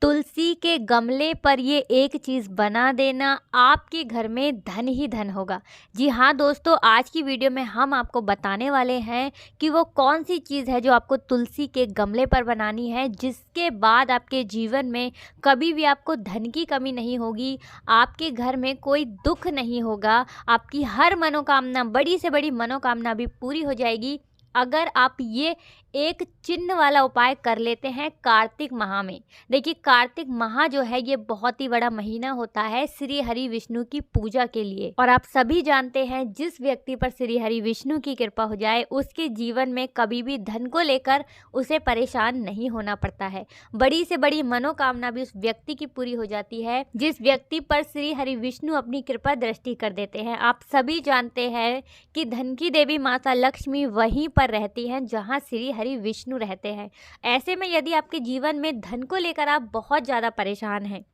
तुलसी के गमले पर ये एक चीज़ बना देना, आपके घर में धन ही धन होगा। जी हाँ दोस्तों, आज की वीडियो में हम आपको बताने वाले हैं कि वो कौन सी चीज़ है जो आपको तुलसी के गमले पर बनानी है, जिसके बाद आपके जीवन में कभी भी आपको धन की कमी नहीं होगी, आपके घर में कोई दुख नहीं होगा, आपकी हर मनोकामना, बड़ी से बड़ी मनोकामना भी पूरी हो जाएगी अगर आप ये एक चिन्ह वाला उपाय कर लेते हैं कार्तिक माह में। देखिए, कार्तिक माह जो है ये बहुत ही बड़ा महीना होता है श्री हरि विष्णु की पूजा के लिए, और आप सभी जानते हैं जिस व्यक्ति पर श्री हरि विष्णु की कृपा हो जाए उसके जीवन में कभी भी धन को लेकर उसे परेशान नहीं होना पड़ता है। बड़ी से बड़ी मनोकामना भी उस व्यक्ति की पूरी हो जाती है जिस व्यक्ति पर श्री हरि विष्णु अपनी कृपा दृष्टि कर देते हैं। आप सभी जानते हैं कि धन की देवी माता लक्ष्मी वहीं पर रहती हैं जहां श्री हरि विष्णु रहते हैं। ऐसे में यदि आपके जीवन में धन को लेकर आप बहुत ज़्यादा परेशान हैं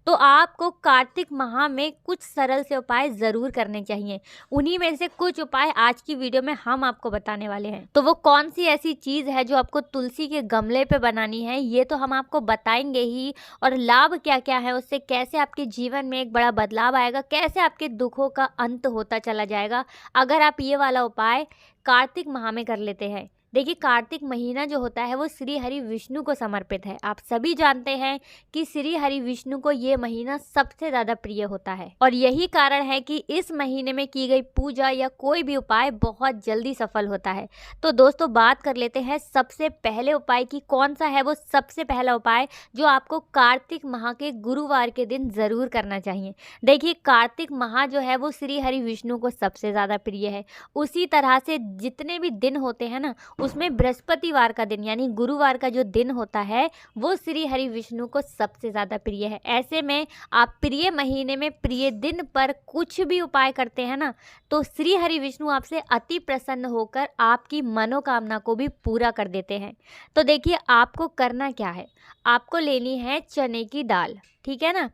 तो आपको कार्तिक माह में कुछ सरल से उपाय ज़रूर करने चाहिए। उन्हीं में से कुछ उपाय आज की वीडियो में हम आपको बताने वाले हैं। तो वो कौन सी ऐसी चीज़ है जो आपको तुलसी के गमले पे बनानी है, ये तो हम आपको बताएंगे ही, और लाभ क्या क्या है उससे, कैसे आपके जीवन में एक बड़ा बदलाव आएगा, कैसे आपके दुखों का अंत होता चला जाएगा अगर आप ये वाला उपाय कार्तिक माह में कर लेते हैं। देखिए, कार्तिक महीना जो होता है वो श्री हरि विष्णु को समर्पित है। आप सभी जानते हैं कि श्री हरि विष्णु को ये महीना सबसे ज़्यादा प्रिय होता है, और यही कारण है कि इस महीने में की गई पूजा या कोई भी उपाय बहुत जल्दी सफल होता है। तो दोस्तों, बात कर लेते हैं सबसे पहले उपाय की। कौन सा है वो सबसे पहला उपाय जो आपको कार्तिक माह के गुरुवार के दिन ज़रूर करना चाहिए। देखिए, कार्तिक माह जो है वो श्री हरि विष्णु को सबसे ज़्यादा प्रिय है। उसी तरह से जितने भी दिन होते हैं ना, उसमें बृहस्पतिवार का दिन यानी गुरुवार का जो दिन होता है वो श्री हरि विष्णु को सबसे ज़्यादा प्रिय है। ऐसे में आप प्रिय महीने में प्रिय दिन पर कुछ भी उपाय करते हैं ना, तो श्री हरि विष्णु आपसे अति प्रसन्न होकर आपकी मनोकामना को भी पूरा कर देते हैं। तो देखिए, आपको करना क्या है, आपको लेनी है चने की दाल, ठीक है ना।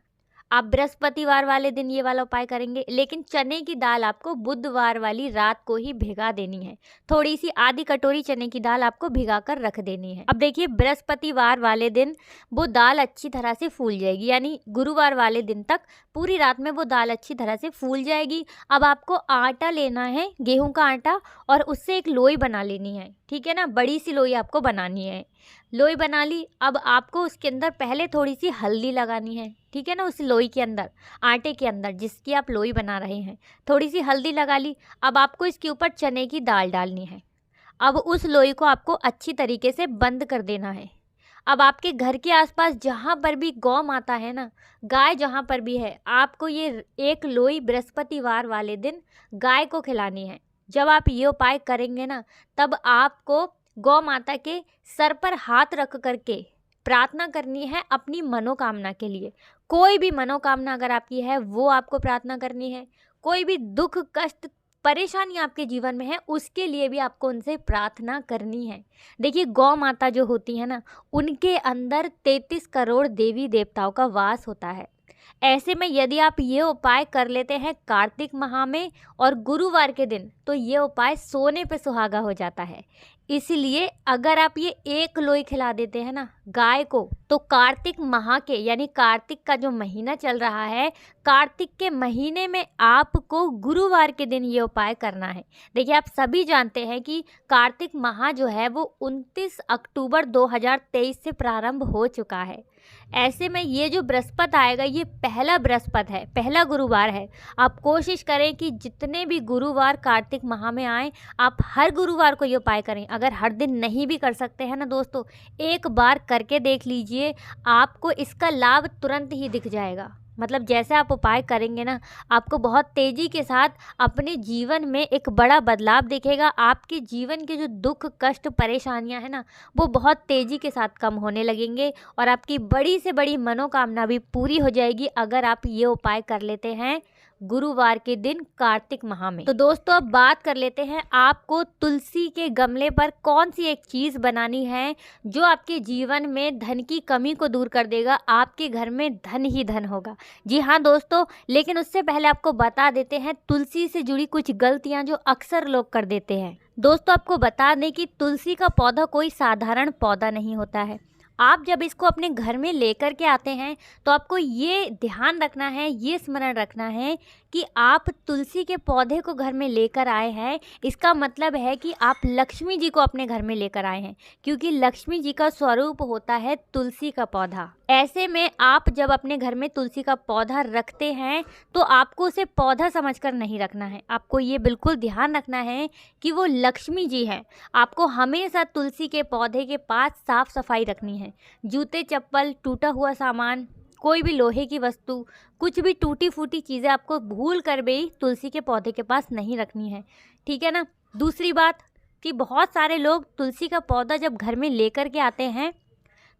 आप बृहस्पतिवार वाले दिन ये वाला उपाय करेंगे, लेकिन चने की दाल आपको बुधवार वाली रात को ही भिगा देनी है। थोड़ी सी आधी कटोरी चने की दाल आपको भिगा कर रख देनी है। अब देखिए, बृहस्पतिवार वाले दिन वो दाल अच्छी तरह से फूल जाएगी, यानी गुरुवार वाले दिन तक पूरी रात में वो दाल अच्छी तरह से फूल जाएगी। अब आपको आटा लेना है, गेहूं का आटा, और उससे एक लोई बना लेनी है, ठीक है ना। बड़ी सी लोई आपको बनानी है। लोई बना ली। अब आपको उसके अंदर पहले थोड़ी सी हल्दी लगानी है, ठीक है ना। उस लोई के अंदर, आटे के अंदर जिसकी आप लोई बना रहे हैं, थोड़ी सी हल्दी लगा ली। अब आपको इसके ऊपर चने की दाल डालनी है। अब उस लोई को आपको अच्छी तरीके से बंद कर देना है। अब आपके घर के आसपास जहाँ पर भी गौ माता है ना, गाय जहाँ पर भी है, आपको ये एक लोई बृहस्पतिवार वाले दिन गाय को खिलानी है। जब आप ये उपाय करेंगे ना, तब आपको गौ माता के सर पर हाथ रख करके प्रार्थना करनी है अपनी मनोकामना के लिए। कोई भी मनोकामना अगर आपकी है वो आपको प्रार्थना करनी है। कोई भी दुख, कष्ट, परेशानी आपके जीवन में है उसके लिए भी आपको उनसे प्रार्थना करनी है। देखिए, गौ माता जो होती है ना, उनके अंदर 33 करोड़ देवी देवताओं का वास होता है। ऐसे में यदि आप ये उपाय कर लेते हैं कार्तिक माह में और गुरुवार के दिन, तो ये उपाय सोने पे सुहागा हो जाता है। इसलिए अगर आप ये एक लोई खिला देते हैं ना गाय को, तो कार्तिक माह के यानी कार्तिक का जो महीना चल रहा है, कार्तिक के महीने में आपको गुरुवार के दिन ये उपाय करना है। देखिए, आप सभी जानते हैं कि कार्तिक माह जो है वो 29 अक्टूबर 2023 से प्रारंभ हो चुका है। ऐसे में ये जो बृहस्पति आएगा ये पहला बृहस्पति है, पहला गुरुवार है। आप कोशिश करें कि जितने भी गुरुवार कार्तिक माह में आए, आप हर गुरुवार को ये उपाय करें। अगर हर दिन नहीं भी कर सकते हैं ना दोस्तों, एक बार करके देख लीजिए, आपको इसका लाभ तुरंत ही दिख जाएगा। मतलब जैसे आप उपाय करेंगे ना, आपको बहुत तेज़ी के साथ अपने जीवन में एक बड़ा बदलाव दिखेगा। आपके जीवन के जो दुख, कष्ट, परेशानियां हैं ना, वो बहुत तेज़ी के साथ कम होने लगेंगे, और आपकी बड़ी से बड़ी मनोकामना भी पूरी हो जाएगी अगर आप ये उपाय कर लेते हैं गुरुवार के दिन कार्तिक माह में। तो दोस्तों, अब बात कर लेते हैं आपको तुलसी के गमले पर कौन सी एक चीज़ बनानी है जो आपके जीवन में धन की कमी को दूर कर देगा, आपके घर में धन ही धन होगा। जी हाँ दोस्तों, लेकिन उससे पहले आपको बता देते हैं तुलसी से जुड़ी कुछ गलतियां जो अक्सर लोग कर देते हैं। दोस्तों, आपको बता दें कि तुलसी का पौधा कोई साधारण पौधा नहीं होता है। आप जब इसको अपने घर में लेकर के आते हैं तो आपको ये ध्यान रखना है, ये स्मरण रखना है कि आप तुलसी के पौधे को घर में लेकर आए हैं। इसका मतलब है कि आप लक्ष्मी जी को अपने घर में लेकर आए हैं, क्योंकि लक्ष्मी जी का स्वरूप होता है तुलसी का पौधा। ऐसे में आप जब अपने घर में तुलसी का पौधा रखते हैं तो आपको उसे पौधा समझकर नहीं रखना है। आपको ये बिल्कुल ध्यान रखना है कि वो लक्ष्मी जी हैं। आपको हमेशा तुलसी के पौधे के पास साफ सफाई रखनी है। जूते चप्पल, टूटा हुआ सामान, कोई भी लोहे की वस्तु, कुछ भी टूटी फूटी चीज़ें आपको भूल कर भी तुलसी के पौधे के पास नहीं रखनी है, ठीक है ना। दूसरी बात कि बहुत सारे लोग तुलसी का पौधा जब घर में लेकर के आते हैं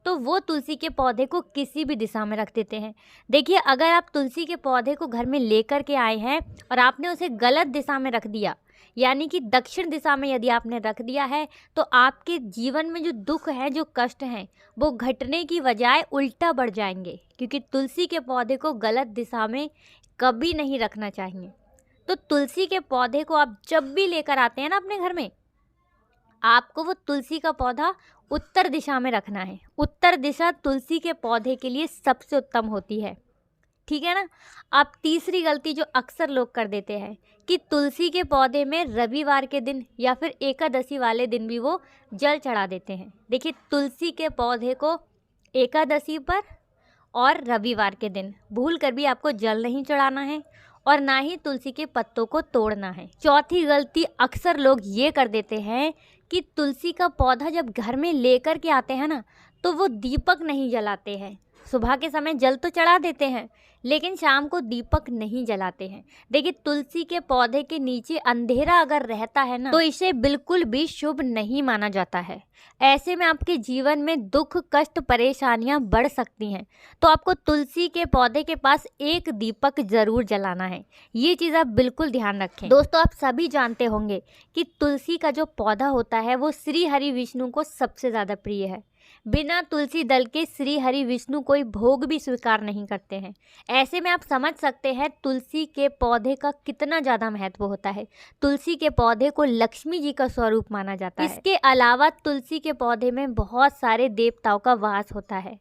तो वो तुलसी के पौधे को किसी भी दिशा में रख देते हैं। देखिए, अगर आप तुलसी के पौधे को घर में लेकर के आए हैं और आपने उसे गलत दिशा में रख दिया, यानी कि दक्षिण दिशा में यदि आपने रख दिया है, तो आपके जीवन में जो दुख है, जो कष्ट हैं, वो घटने की बजाय उल्टा बढ़ जाएंगे, क्योंकि तुलसी के पौधे को गलत दिशा में कभी नहीं रखना चाहिए। तो तुलसी के पौधे को आप जब भी लेकर आते हैं ना अपने घर में, आपको वो तुलसी का पौधा उत्तर दिशा में रखना है। उत्तर दिशा तुलसी के पौधे के लिए सबसे उत्तम होती है, ठीक है ना। अब तीसरी गलती जो अक्सर लोग कर देते हैं कि तुलसी के पौधे में रविवार के दिन या फिर एकादशी वाले दिन भी वो जल चढ़ा देते हैं। देखिए, तुलसी के पौधे को एकादशी पर और रविवार के दिन भूल कर भी आपको जल नहीं चढ़ाना है और ना ही तुलसी के पत्तों को तोड़ना है। चौथी गलती अक्सर लोग ये कर देते हैं कि तुलसी का पौधा जब घर में लेकर के आते हैं ना, तो वो दीपक नहीं जलाते हैं। सुबह के समय जल तो चढ़ा देते हैं, लेकिन शाम को दीपक नहीं जलाते हैं। देखिए, तुलसी के पौधे के नीचे अंधेरा अगर रहता है ना, तो इसे बिल्कुल भी शुभ नहीं माना जाता है। ऐसे में आपके जीवन में दुख, कष्ट, परेशानियां बढ़ सकती हैं। तो आपको तुलसी के पौधे के पास एक दीपक जरूर जलाना है। ये चीज़ आप बिल्कुल ध्यान रखें। दोस्तों, आप सभी जानते होंगे कि तुलसी का जो पौधा होता है वो श्री हरि विष्णु को सबसे ज़्यादा प्रिय है। बिना तुलसी दल के श्री हरि विष्णु कोई भोग भी स्वीकार नहीं करते हैं। ऐसे में आप समझ सकते हैं तुलसी के पौधे का कितना ज़्यादा महत्व होता है। तुलसी के पौधे को लक्ष्मी जी का स्वरूप माना जाता है। इसके अलावा तुलसी के पौधे में बहुत सारे देवताओं का वास होता है।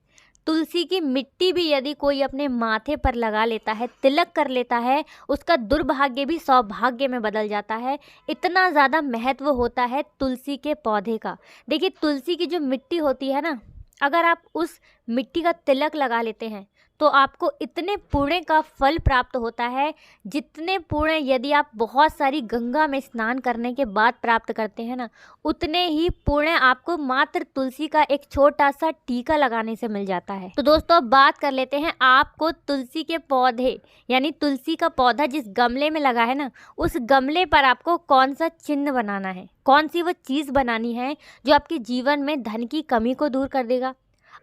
तुलसी की मिट्टी भी यदि कोई अपने माथे पर लगा लेता है, तिलक कर लेता है, उसका दुर्भाग्य भी सौभाग्य में बदल जाता है। इतना ज़्यादा महत्व होता है तुलसी के पौधे का। देखिए, तुलसी की जो मिट्टी होती है ना, अगर आप उस मिट्टी का तिलक लगा लेते हैं तो आपको इतने पुण्य का फल प्राप्त होता है, जितने पुण्य यदि आप बहुत सारी गंगा में स्नान करने के बाद प्राप्त करते हैं ना, उतने ही पुण्य आपको मात्र तुलसी का एक छोटा सा टीका लगाने से मिल जाता है। तो दोस्तों, अब बात कर लेते हैं, आपको तुलसी के पौधे यानी तुलसी का पौधा जिस गमले में लगा है ना, उस गमले पर आपको कौन सा चिन्ह बनाना है, कौन सी वो चीज़ बनानी है जो आपके जीवन में धन की कमी को दूर कर देगा,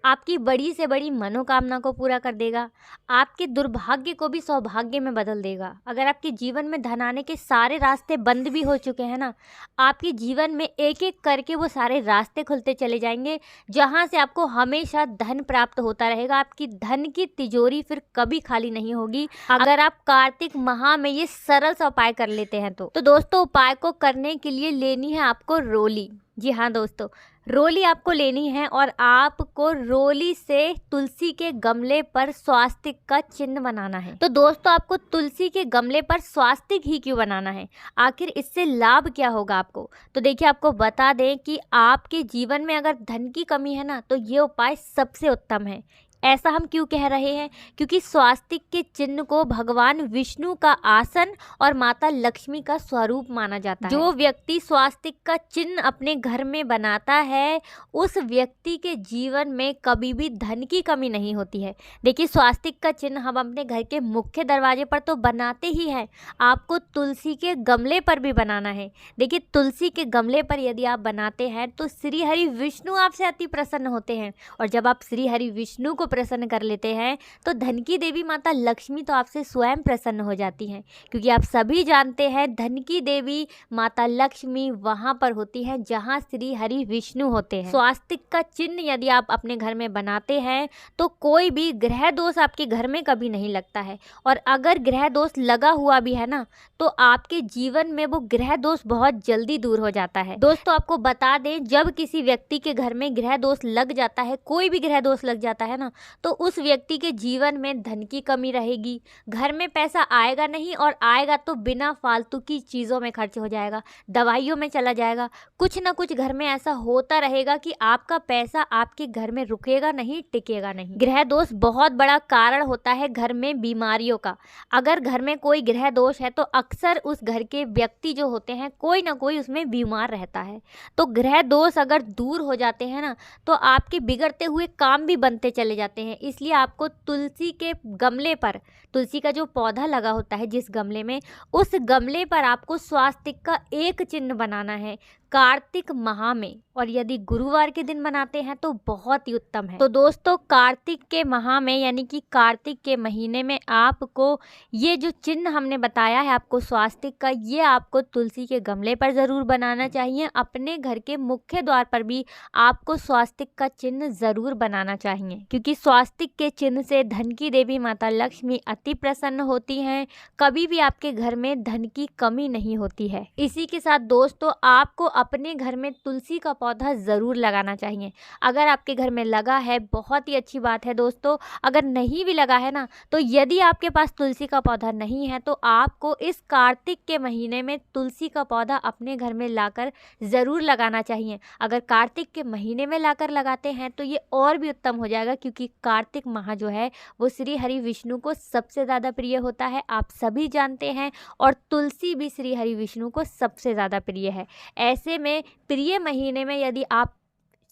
आपकी बड़ी से बड़ी मनोकामना को पूरा कर देगा, आपके दुर्भाग्य को भी सौभाग्य में बदल देगा। अगर आपके जीवन में धन आने के सारे रास्ते बंद भी हो चुके हैं ना, आपके जीवन में एक एक करके वो सारे रास्ते खुलते चले जाएंगे, जहां से आपको हमेशा धन प्राप्त होता रहेगा। आपकी धन की तिजोरी फिर कभी खाली नहीं होगी, अगर आप कार्तिक माह में ये सरल सा उपाय कर लेते हैं तो दोस्तों, उपाय को करने के लिए लेनी है आपको रोली। जी हाँ दोस्तों, रोली आपको लेनी है और आपको रोली से तुलसी के गमले पर स्वास्तिक का चिन्ह बनाना है। तो दोस्तों, आपको तुलसी के गमले पर स्वास्तिक ही क्यों बनाना है, आखिर इससे लाभ क्या होगा आपको? तो देखिए, आपको बता दें कि आपके जीवन में अगर धन की कमी है ना, तो ये उपाय सबसे उत्तम है। ऐसा हम क्यों कह रहे हैं? क्योंकि स्वास्तिक के चिन्ह को भगवान विष्णु का आसन और माता लक्ष्मी का स्वरूप माना जाता है। जो व्यक्ति स्वास्तिक का चिन्ह अपने घर में बनाता है, उस व्यक्ति के जीवन में कभी भी धन की कमी नहीं होती है। देखिए, स्वास्तिक का चिन्ह हम अपने घर के मुख्य दरवाजे पर तो बनाते ही हैं, आपको तुलसी के गमले पर भी बनाना है। देखिए, तुलसी के गमले पर यदि आप बनाते हैं तो श्री हरि विष्णु आपसे अति प्रसन्न होते हैं, और जब आप श्री हरि विष्णु को को प्रसन्न कर लेते हैं तो धन की देवी माता लक्ष्मी तो आपसे स्वयं प्रसन्न हो जाती हैं, क्योंकि आप सभी जानते हैं धन की देवी माता लक्ष्मी वहाँ पर होती हैं जहाँ श्री हरि विष्णु होते हैं। स्वास्तिक का चिन्ह यदि आप अपने घर में बनाते हैं तो कोई भी ग्रह दोष आपके घर में कभी नहीं लगता है, और अगर ग्रह दोष लगा हुआ भी है ना तो आपके जीवन में वो ग्रह दोष बहुत जल्दी दूर हो जाता है। दोस्तों आपको बता दें, जब किसी व्यक्ति के घर में ग्रह दोष लग जाता है, कोई भी ग्रह दोष लग जाता है ना, तो उस व्यक्ति के जीवन में धन की कमी रहेगी, घर में पैसा आएगा नहीं, और आएगा तो बिना फालतू की चीज़ों में खर्च हो जाएगा, दवाइयों में चला जाएगा। कुछ ना कुछ घर में ऐसा होता रहेगा कि आपका पैसा आपके घर में रुकेगा नहीं, टिकेगा नहीं। ग्रह दोष बहुत बड़ा कारण होता है घर में बीमारियों का। अगर घर में कोई ग्रह दोष है तो अक्सर उस घर के व्यक्ति जो होते हैं कोई ना कोई उसमें बीमार रहता है। तो ग्रह दोष अगर दूर हो जाते हैं ना तो आपके बिगड़ते हुए काम भी बनते चले जाते हैं। इसलिए आपको तुलसी के गमले पर, तुलसी का जो पौधा लगा होता है जिस गमले में, उस गमले पर आपको स्वास्तिक का एक चिन्ह बनाना है कार्तिक माह में, और यदि गुरुवार के दिन बनाते हैं तो बहुत ही उत्तम है। तो दोस्तों कार्तिक के माह में यानी कि कार्तिक के महीने में आपको ये जो चिन्ह हमने बताया है आपको स्वास्तिक का, ये आपको तुलसी के गमले पर ज़रूर बनाना चाहिए। अपने घर के मुख्य द्वार पर भी आपको स्वास्तिक का चिन्ह ज़रूर बनाना चाहिए, क्योंकि स्वास्तिक के चिन्ह से धन की देवी माता लक्ष्मी अति प्रसन्न होती हैं। कभी भी आपके घर में धन की कमी नहीं होती है। इसी के साथ दोस्तों आपको अपने घर में तुलसी का पौधा ज़रूर लगाना चाहिए। अगर आपके घर में लगा है बहुत ही अच्छी बात है दोस्तों, अगर नहीं भी लगा है ना तो यदि आपके पास तुलसी का पौधा नहीं है तो आपको इस कार्तिक के महीने में तुलसी का पौधा अपने घर में लाकर ज़रूर लगाना चाहिए। अगर कार्तिक के महीने में लाकर लगाते हैं तो ये और भी उत्तम हो जाएगा, क्योंकि कार्तिक माह जो है वो श्री हरि विष्णु को सबसे ज़्यादा प्रिय होता है, आप सभी जानते हैं, और तुलसी भी श्री हरि विष्णु को सबसे ज़्यादा प्रिय है। ऐसे में प्रिय महीने में यदि आप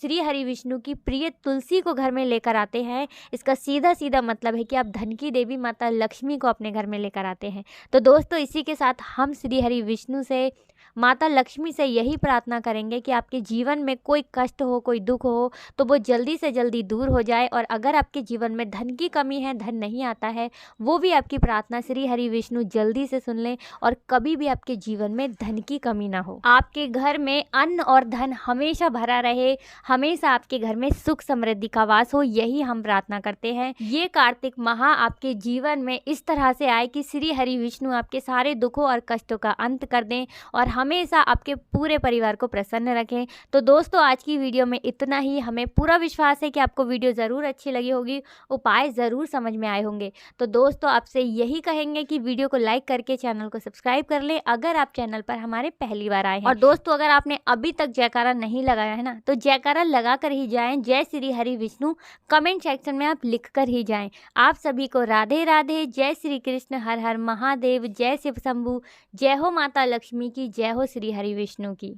श्री हरि विष्णु की प्रिय तुलसी को घर में लेकर आते हैं, इसका सीधा सीधा मतलब है कि आप धन की देवी माता लक्ष्मी को अपने घर में लेकर आते हैं। तो दोस्तों इसी के साथ हम श्री हरि विष्णु से, माता लक्ष्मी से यही प्रार्थना करेंगे कि आपके जीवन में कोई कष्ट हो, कोई दुख हो तो वो जल्दी से जल्दी दूर हो जाए, और अगर आपके जीवन में धन की कमी है, धन नहीं आता है, वो भी आपकी प्रार्थना श्री हरि विष्णु जल्दी से सुन लें और कभी भी आपके जीवन में धन की कमी ना हो। आपके घर में अन्न और धन हमेशा भरा रहे, हमेशा आपके घर में सुख समृद्धि का वास हो, यही हम प्रार्थना करते हैं। ये कार्तिक माह आपके जीवन में इस तरह से आए कि श्री हरि विष्णु आपके सारे दुखों और कष्टों का अंत कर दें और हमेशा आपके पूरे परिवार को प्रसन्न रखें। तो दोस्तों आज की वीडियो में इतना ही। हमें पूरा विश्वास है कि आपको वीडियो ज़रूर अच्छी लगी होगी, उपाय ज़रूर समझ में आए होंगे। तो दोस्तों आपसे यही कहेंगे कि वीडियो को लाइक करके चैनल को सब्सक्राइब कर लें अगर आप चैनल पर हमारे पहली बार आए हैं। और दोस्तों अगर आपने अभी तक जयकारा नहीं लगाया है ना तो जयकारा लगा कर ही जाएं। जय श्री हरि विष्णु कमेंट सेक्शन में आप लिख कर ही जाएं। आप सभी को राधे राधे, जय श्री कृष्ण, हर हर महादेव, जय शिव शंभू, जय हो माता लक्ष्मी की, जय हो श्री हरि विष्णु की।